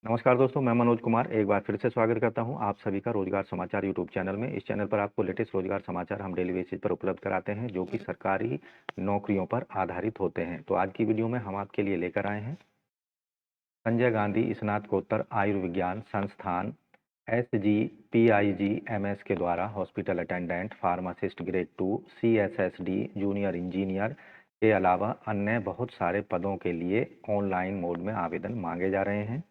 नमस्कार दोस्तों, मैं मनोज कुमार एक बार फिर से स्वागत करता हूं आप सभी का रोजगार समाचार यूट्यूब चैनल में। इस चैनल पर आपको लेटेस्ट रोजगार समाचार हम डेली बेसिस पर उपलब्ध कराते हैं जो कि सरकारी नौकरियों पर आधारित होते हैं। तो आज की वीडियो में हम आपके लिए लेकर आए हैं संजय गांधी स्नातकोत्तर आयुर्विज्ञान संस्थान SGPIGMS के द्वारा hospital attendant, pharmacist grade 2, CSSD, junior engineer के अलावा अन्य बहुत सारे पदों के लिए ऑनलाइन मोड में आवेदन मांगे जा रहे हैं।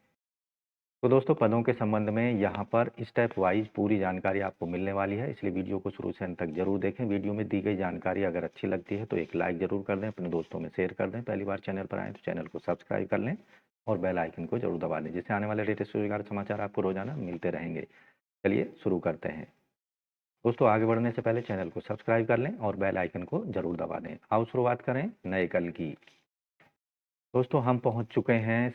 तो दोस्तों, पदों के संबंध में यहाँ पर स्टेप वाइज पूरी जानकारी आपको मिलने वाली है, इसलिए वीडियो को शुरू से अंत तक जरूर देखें। वीडियो में दी गई जानकारी अगर अच्छी लगती है तो एक लाइक जरूर कर दें, अपने दोस्तों में शेयर कर दें। पहली बार चैनल पर आएँ तो चैनल को सब्सक्राइब कर लें और बेल आइकन को जरूर दबा दें, जिससे आने वाले लेटेस्ट रोजगार समाचार आपको रोजाना मिलते रहेंगे। चलिए शुरू करते हैं। दोस्तों, आगे बढ़ने से पहले चैनल को सब्सक्राइब कर लें और बेल आइकन को जरूर दबा दें। आओ शुरुआत करें नए कल की। दोस्तों, हम पहुंच चुके हैं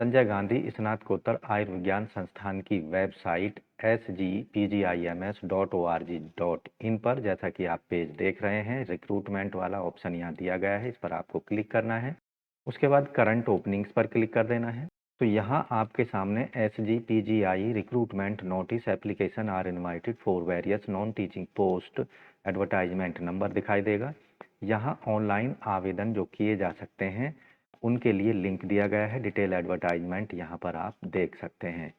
संजय गांधी स्नातकोत्तर आयुर्विज्ञान संस्थान की वेबसाइट sgpgims.org.in पर। जैसा कि आप पेज देख रहे हैं, रिक्रूटमेंट वाला ऑप्शन यहाँ दिया गया है, इस पर आपको क्लिक करना है। उसके बाद करंट ओपनिंग्स पर क्लिक कर देना है। तो यहाँ आपके सामने SGPGI recruitment notice application are invited for various non teaching post advertisement number दिखाई देगा। यहाँ ऑनलाइन आवेदन जो किए जा सकते हैं उनके लिए लिंक दिया गया है। डिटेल एडवर्टाइजमेंट यहाँ पर आप देख सकते हैं।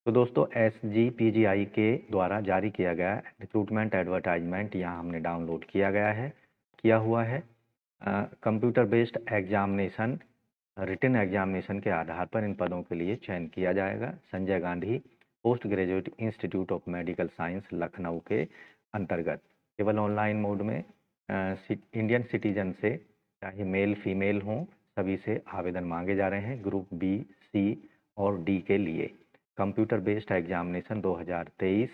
तो दोस्तों, SGPGI के द्वारा जारी किया गया रिक्रूटमेंट एडवर्टाइजमेंट यहाँ हमने डाउनलोड किया हुआ है। Computer based examination, written examination के आधार पर इन पदों के लिए चयन किया जाएगा। Sanjay Gandhi post graduate institute of medical science Lucknow के अंतर्गत केवल ऑनलाइन मोड में इंडियन सिटीजन से, चाहे मेल फीमेल हों, सभी से आवेदन मांगे जा रहे हैं ग्रुप बी, सी और डी के लिए। कंप्यूटर बेस्ड एग्जामिनेशन 2023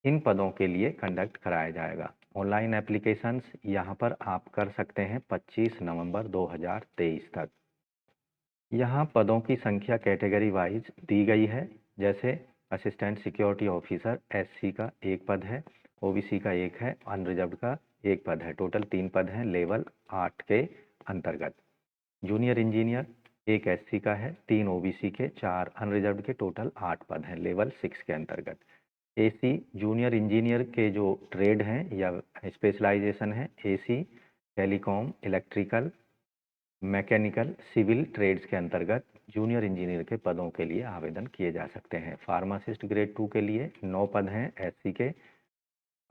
इन पदों के लिए कंडक्ट कराया जाएगा। ऑनलाइन एप्लीकेशंस यहाँ पर आप कर सकते हैं 25 नवंबर 2023 तक। यहाँ पदों की संख्या कैटेगरी वाइज दी गई है, जैसे असिस्टेंट सिक्योरिटी ऑफिसर SC का एक पद है, OBC का एक है, अनरिजर्व्ड का एक पद है। टोटल 3 पद हैं लेवल 8 के अंतर्गत। जूनियर इंजीनियर एक SC का है, 3 OBC के, 4 अनरिजर्व्ड के, टोटल 8 पद हैं लेवल 6 के अंतर्गत। AC जूनियर इंजीनियर के जो ट्रेड हैं या स्पेशलाइजेशन है, AC telecom, electrical, mechanical, civil trades के अंतर्गत जूनियर इंजीनियर के पदों के लिए आवेदन किए जा सकते हैं। फार्मासिस्ट ग्रेड 2 के लिए 9 पद हैं SC के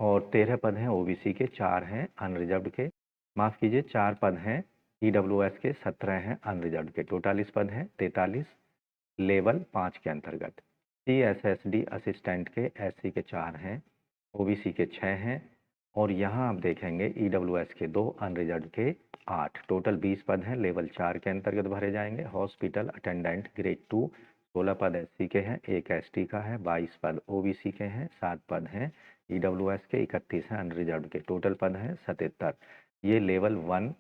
और 13 पद हैं OBC के, 4 हैं अनरिजर्व्ड के। माफ़ कीजिए, 4 पद हैं EWS के, 17 हैं अनरिजर्व्ड के। टोटल इस पद हैं 43 लेवल 5 के अंतर्गत। CSSD असिस्टेंट के SC के 4 हैं, OBC के 6 हैं और यहाँ आप देखेंगे EWS के 2, अनरिजर्व्ड के 8। टोटल 20 पद हैं लेवल 4 के अंतर्गत भरे जाएंगे। हॉस्पिटल अटेंडेंट ग्रेड 2 16 पद SC के हैं, 1 ST का है, 22 पद OBC के हैं, 7 पद हैं EWS के, 31 हैं अनरिजर्व्ड के। टोटल पद हैं 77। ये लेवल 1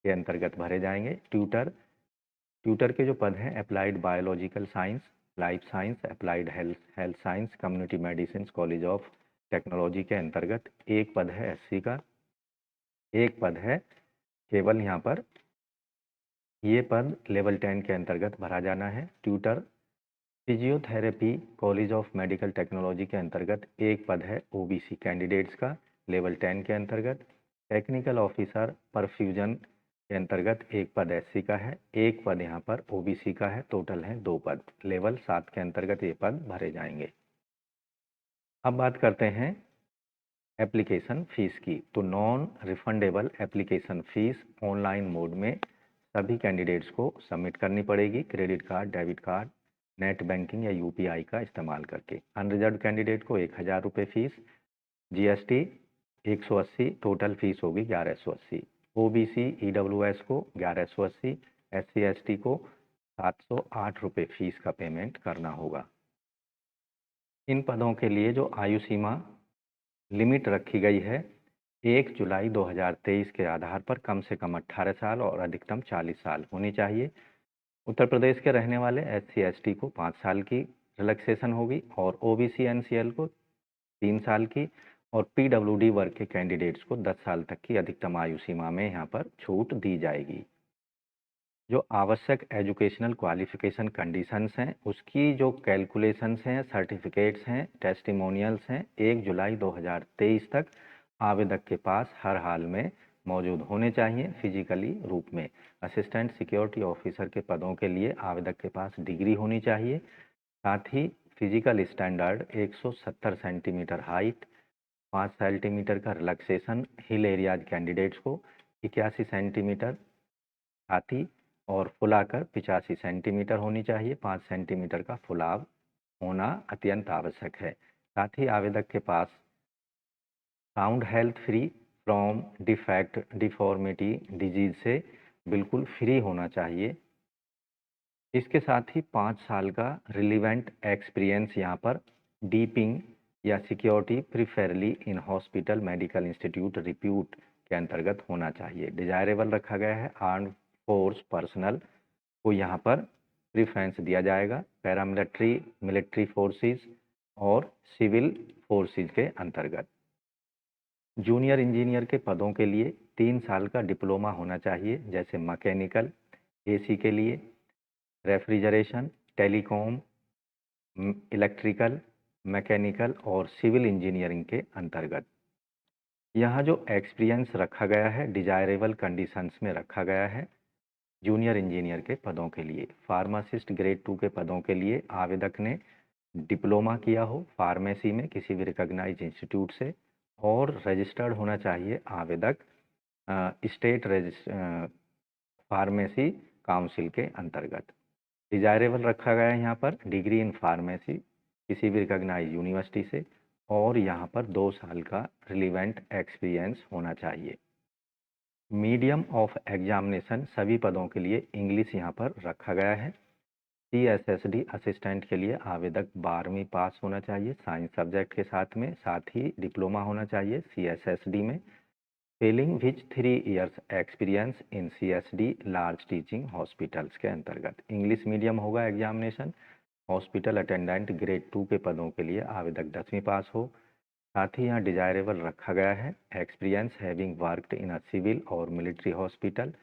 के अंतर्गत भरे जाएंगे। ट्यूटर के जो पद हैं applied biological science, life science, applied health science, community medicine college of technology के अंतर्गत एक पद है SC का, एक पद है केवल यहाँ पर, ये पद लेवल 10 के अंतर्गत भरा जाना है। Tutor physiotherapy college of medical technology के अंतर्गत एक पद है OBC कैंडिडेट्स का लेवल 10 के अंतर्गत। टेक्निकल ऑफिसर परफ्यूजन के अंतर्गत एक पद SC का है, एक पद यहाँ पर OBC का है। टोटल है 2 पद लेवल 7 के अंतर्गत ये पद भरे जाएंगे। अब बात करते हैं एप्लीकेशन फ़ीस की। तो non refundable application fees online mode में सभी कैंडिडेट्स को सबमिट करनी पड़ेगी, credit card, debit card, net banking या UPI का इस्तेमाल करके। अनरिजर्व कैंडिडेट को 1000 रुपये फ़ीस, GST 180, टोटल फ़ीस होगी 1180। OBC EWS को 1180, SC ST को 708 रुपये फ़ीस का पेमेंट करना होगा। इन पदों के लिए जो आयु सीमा लिमिट रखी गई है 1 जुलाई 2023 के आधार पर कम से कम 18 साल और अधिकतम 40 साल होनी चाहिए। उत्तर प्रदेश के रहने वाले SC ST को 5 साल की रिलैक्सेशन होगी और OBC NCL को 3 साल की और PWD वर्ग के कैंडिडेट्स को 10 साल तक की अधिकतम आयु सीमा में यहाँ पर छूट दी जाएगी। जो आवश्यक एजुकेशनल क्वालिफिकेशन कंडीशंस हैं उसकी जो कैलकुलेशंस हैं, सर्टिफिकेट्स हैं, टेस्टिमोनियल्स हैं 1 जुलाई 2023 तक आवेदक के पास हर हाल में मौजूद होने चाहिए फिजिकली रूप में। असिस्टेंट सिक्योरिटी ऑफिसर के पदों के लिए आवेदक के पास डिग्री होनी चाहिए। साथ ही physical standard 170 centimetre height, 5 centimetre का रिलैक्सेशन हिल एरियाज कैंडिडेट्स को, 81 सेंटीमीटर छाती और फुलाकर 85 सेंटीमीटर होनी चाहिए। 5 सेंटीमीटर का फुलाव होना अत्यंत आवश्यक है। साथ ही आवेदक के पास sound health free from defect deformity disease से बिल्कुल फ्री होना चाहिए। इसके साथ ही 5 साल का रिलीवेंट एक्सपीरियंस यहाँ पर डीपिंग या security preferably in hospital medical institute repute के अंतर्गत होना चाहिए। डिजायरेबल रखा गया है। आर्म फोर्स पर्सनल को यहाँ पर प्रिफ्रेंस दिया जाएगा। पैरामिलिट्री, मिलिट्री फोर्सेस और सिविल फोर्सेस के अंतर्गत। जूनियर इंजीनियर के पदों के लिए 3 साल का डिप्लोमा होना चाहिए, जैसे मैकेनिकल, एसी के लिए, रेफ्रिजरेशन, टेलीकॉम, इलेक्ट्रिकल, मैकेनिकल और सिविल इंजीनियरिंग के अंतर्गत। यहाँ जो एक्सपीरियंस रखा गया है डिजायरेबल कंडीशंस में रखा गया है। जूनियर इंजीनियर के पदों के लिए फार्मासिस्ट ग्रेड 2 के पदों के लिए आवेदक ने डिप्लोमा किया हो फार्मेसी में किसी भी रिकॉग्नाइज्ड इंस्टीट्यूट से और रजिस्टर्ड होना चाहिए आवेदक स्टेट फार्मेसी काउंसिल के अंतर्गत। डिजायरेबल रखा गया है यहाँ पर डिग्री इन फार्मेसी किसी भी रिकॉग्नाइज यूनिवर्सिटी से और यहाँ पर 2 साल का रिलीवेंट एक्सपीरियंस होना चाहिए। मीडियम ऑफ एग्जामिनेशन सभी पदों के लिए इंग्लिश यहाँ पर रखा गया है। CSSD असिस्टेंट के लिए आवेदक 12वीं पास होना चाहिए साइंस सब्जेक्ट के साथ में, साथ ही डिप्लोमा होना चाहिए CSSD में। Fehling which 3 years experience in CSD large teaching hospitals के अंतर्गत। इंग्लिश मीडियम होगा एग्जामिनेशन। हॉस्पिटल अटेंडेंट ग्रेड 2 के पदों के लिए आवेदक 10वीं पास हो। साथ ही यहाँ डिजायरेबल रखा गया है experience having worked in a civil और मिलिट्री हॉस्पिटल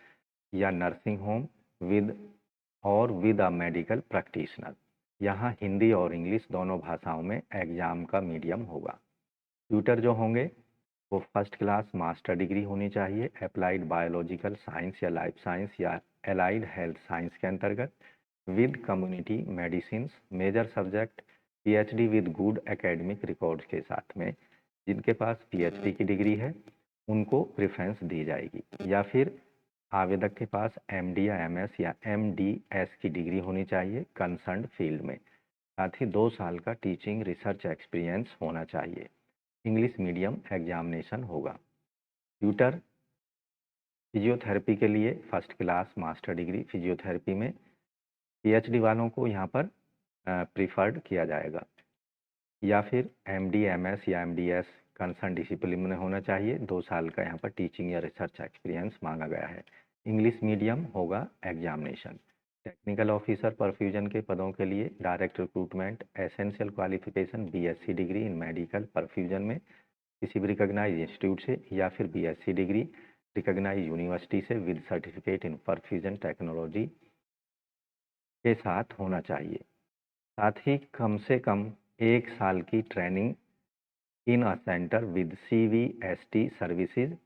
या nursing home with a medical practitioner. यहाँ हिंदी और इंग्लिश दोनों भाषाओं में एग्जाम का मीडियम होगा। ट्यूटर जो होंगे वो फर्स्ट क्लास मास्टर डिग्री होनी चाहिए अप्लाइड बायोलॉजिकल साइंस या लाइफ साइंस या एलाइड हेल्थ साइंस के अंतर्गत with community medicine major subject PhD with good academic records के साथ में। जिनके पास PhD की डिग्री है उनको प्रेफरेंस दी जाएगी, या फिर आवेदक के पास MD या MS या MDS की डिग्री होनी चाहिए कंसर्न फील्ड में। साथ ही 2 साल का टीचिंग रिसर्च एक्सपीरियंस होना चाहिए। इंग्लिश मीडियम एग्जामिनेशन होगा। ट्यूटर फिजियोथेरेपी के लिए first class master degree physiotherapy में PhD वालों को यहाँ पर प्रीफर्ड किया जाएगा, या फिर MD MS या MDS कंसर्न डिसिप्लिन में होना चाहिए। 2 साल का यहाँ पर टीचिंग या रिसर्च एक्सपीरियंस मांगा गया है। इंग्लिश मीडियम होगा एग्जामिनेशन। टेक्निकल ऑफिसर परफ्यूजन के पदों के लिए direct recruitment essential qualification BSc degree in medical perfusion में किसी भी रिकॉग्नाइज इंस्टीट्यूट से, या फिर BSc डिग्री रिकॉग्नाइज यूनिवर्सिटी से with certificate in perfusion technology के साथ होना चाहिए। साथ ही कम से कम 1 साल की training in a centre with CVST services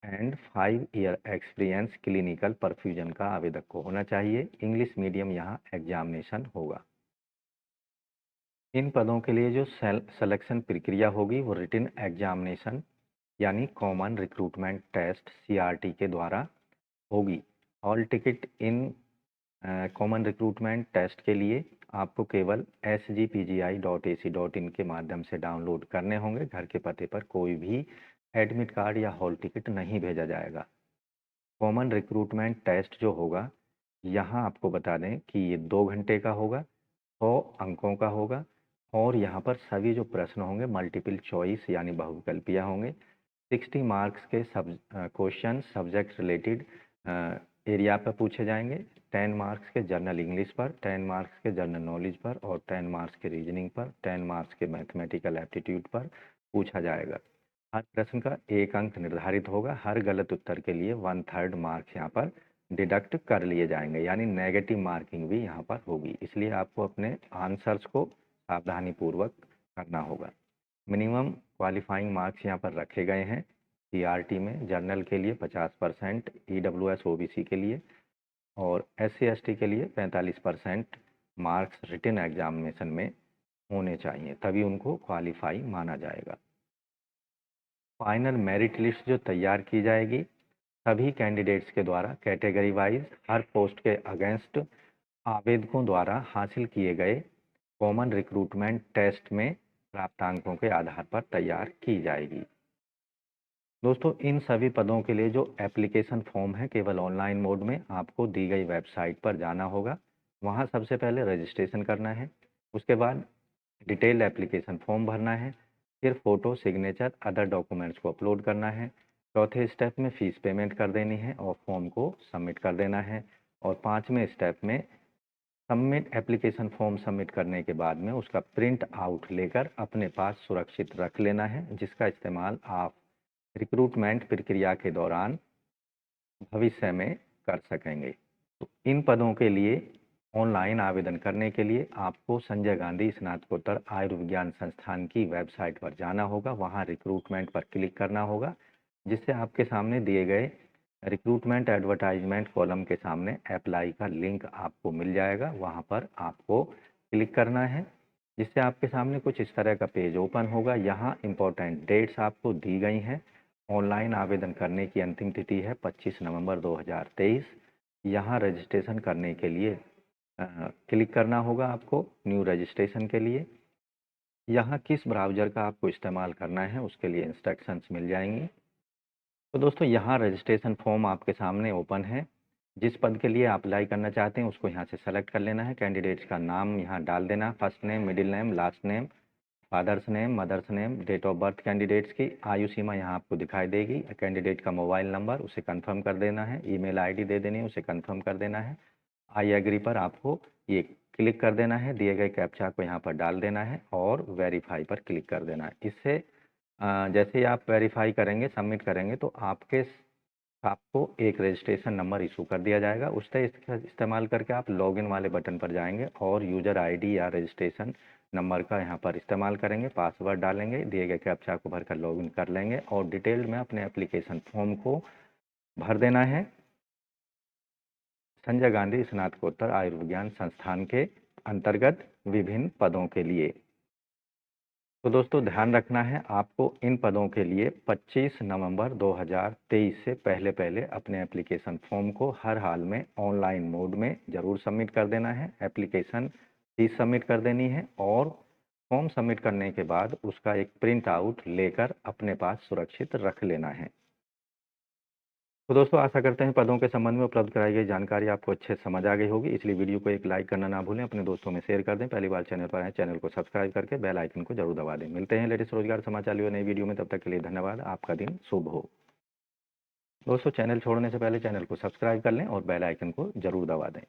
and 5 year experience clinical perfusion का आवेदक को होना चाहिए। इंग्लिश मीडियम यहाँ एग्जामिनेशन होगा। इन पदों के लिए जो सिलेक्शन प्रक्रिया होगी वो रिटन एग्जामिनेशन यानी कॉमन रिक्रूटमेंट टेस्ट CRT के द्वारा होगी। Hall ticket in common recruitment test के लिए आपको केवल sgpgi.ac.in के माध्यम से डाउनलोड करने होंगे। घर के पते पर कोई भी एडमिट कार्ड या हॉल टिकट नहीं भेजा जाएगा। कॉमन रिक्रूटमेंट टेस्ट जो होगा यहाँ आपको बता दें कि ये 2 घंटे का होगा, 100 अंकों का होगा और यहाँ पर सभी जो प्रश्न होंगे मल्टीपल चॉइस यानी बहुविकल्पीय होंगे। 60 मार्क्स के क्वेश्चन सब्जेक्ट रिलेटेड एरिया पर पूछे जाएंगे। 10 मार्क्स के जनरल इंग्लिश पर, 10 मार्क्स के जनरल नॉलेज पर और 10 मार्क्स के रीजनिंग पर, 10 मार्क्स के मैथमेटिकल एप्टीट्यूड पर पूछा जाएगा। हर प्रश्न का 1 अंक निर्धारित होगा। हर गलत उत्तर के लिए 1/3 मार्क्स यहाँ पर डिडक्ट कर लिए जाएंगे, यानी नेगेटिव मार्किंग भी यहाँ पर होगी। इसलिए आपको अपने आंसर्स को सावधानीपूर्वक करना होगा। मिनिमम क्वालिफाइंग मार्क्स यहाँ पर रखे गए हैं। सीआरटी में जनरल के लिए 50%, ईडब्ल्यूएस ओबीसी के लिए और एससी एसटी के लिए 45% मार्क्स रिटन एग्जामिनेशन में होने चाहिए, तभी उनको क्वालिफाई माना जाएगा। फाइनल मेरिट लिस्ट जो तैयार की जाएगी सभी कैंडिडेट्स के द्वारा कैटेगरी वाइज हर पोस्ट के अगेंस्ट आवेदकों द्वारा हासिल किए गए कॉमन रिक्रूटमेंट टेस्ट में प्राप्तांकों के आधार पर तैयार की जाएगी। दोस्तों, इन सभी पदों के लिए जो एप्लीकेशन फॉर्म है केवल ऑनलाइन मोड में आपको दी गई वेबसाइट पर जाना होगा। वहां सबसे पहले रजिस्ट्रेशन करना है, उसके बाद डिटेल एप्लीकेशन फॉर्म भरना है, फिर फ़ोटो, सिग्नेचर, अदर डॉक्यूमेंट्स को अपलोड करना है। चौथे स्टेप में फ़ीस पेमेंट कर देनी है और फॉर्म को सबमिट कर देना है। और पाँचवें स्टेप में सबमिट एप्लीकेशन फॉर्म सबमिट करने के बाद में उसका प्रिंट आउट लेकर अपने पास सुरक्षित रख लेना है, जिसका इस्तेमाल आप रिक्रूटमेंट प्रक्रिया के दौरान भविष्य में कर सकेंगे। तो इन पदों के लिए ऑनलाइन आवेदन करने के लिए आपको संजय गांधी स्नातकोत्तर आयुर्विज्ञान संस्थान की वेबसाइट पर जाना होगा। वहां रिक्रूटमेंट पर क्लिक करना होगा, जिससे आपके सामने दिए गए रिक्रूटमेंट एडवर्टाइजमेंट कॉलम के सामने अप्लाई का लिंक आपको मिल जाएगा। वहां पर आपको क्लिक करना है, जिससे आपके सामने कुछ इस तरह का पेज ओपन होगा। यहाँ इंपॉर्टेंट डेट्स आपको दी गई हैं। ऑनलाइन आवेदन करने की अंतिम तिथि है 25 नवंबर 2023। यहाँ रजिस्ट्रेशन करने के लिए क्लिक करना होगा आपको न्यू रजिस्ट्रेशन के लिए। यहाँ किस ब्राउज़र का आपको इस्तेमाल करना है उसके लिए इंस्ट्रक्शंस मिल जाएंगी। तो दोस्तों, यहाँ रजिस्ट्रेशन फॉर्म आपके सामने ओपन है। जिस पद के लिए आप अप्लाई करना चाहते हैं उसको यहाँ से सेलेक्ट कर लेना है। कैंडिडेट्स का नाम यहाँ डाल देना, first name, middle name, last name, father's name, mother's name, date of birth candidates की, आयु सीमा यहाँ आपको दिखाई देगी। कैंडिडेट का मोबाइल नंबर उसे कंफर्म कर देना है, ईमेल आईडी दे देनी है, उसे कंफर्म कर देना है। आई एग्री पर आपको ये क्लिक कर देना है, दिए गए कैप्चा को यहाँ पर डाल देना है और वेरीफाई पर क्लिक कर देना है। इससे जैसे ही आप वेरीफाई करेंगे, सबमिट करेंगे, तो आपको एक रजिस्ट्रेशन नंबर इशू कर दिया जाएगा। उसका इस्तेमाल करके आप लॉगिन वाले बटन पर जाएंगे और यूज़र आईडी या रजिस्ट्रेशन नंबर का यहाँ पर इस्तेमाल करेंगे, पासवर्ड डालेंगे, दिए गए कैप्चा को भरकर लॉगिन कर लेंगे और डिटेल में अपने एप्लीकेशन फॉर्म को भर देना है संजय गांधी स्नातकोत्तर आयुर्विज्ञान संस्थान के अंतर्गत विभिन्न पदों के लिए। तो दोस्तों, ध्यान रखना है आपको इन पदों के लिए 25 नवंबर 2023 से पहले पहले अपने एप्लीकेशन फॉर्म को हर हाल में ऑनलाइन मोड में ज़रूर सबमिट कर देना है। एप्लीकेशन फीस सबमिट कर देनी है और फॉर्म सबमिट करने के बाद उसका एक प्रिंट आउट लेकर अपने पास सुरक्षित रख लेना है। तो दोस्तों, आशा करते हैं पदों के संबंध में उपलब्ध कराई गई जानकारी आपको अच्छे से समझ आ गई होगी। इसलिए वीडियो को एक लाइक करना ना भूलें, अपने दोस्तों में शेयर कर दें। पहली बार चैनल पर आए चैनल को सब्सक्राइब करके बेल आइकन को जरूर दबा दें। मिलते हैं लेटेस्ट रोजगार समाचार लिए नई वीडियो में, तब तक के लिए धन्यवाद। आपका दिन शुभ हो। दोस्तों, चैनल छोड़ने से पहले चैनल को सब्सक्राइब कर लें और बेल आइकन को जरूर दबा दें।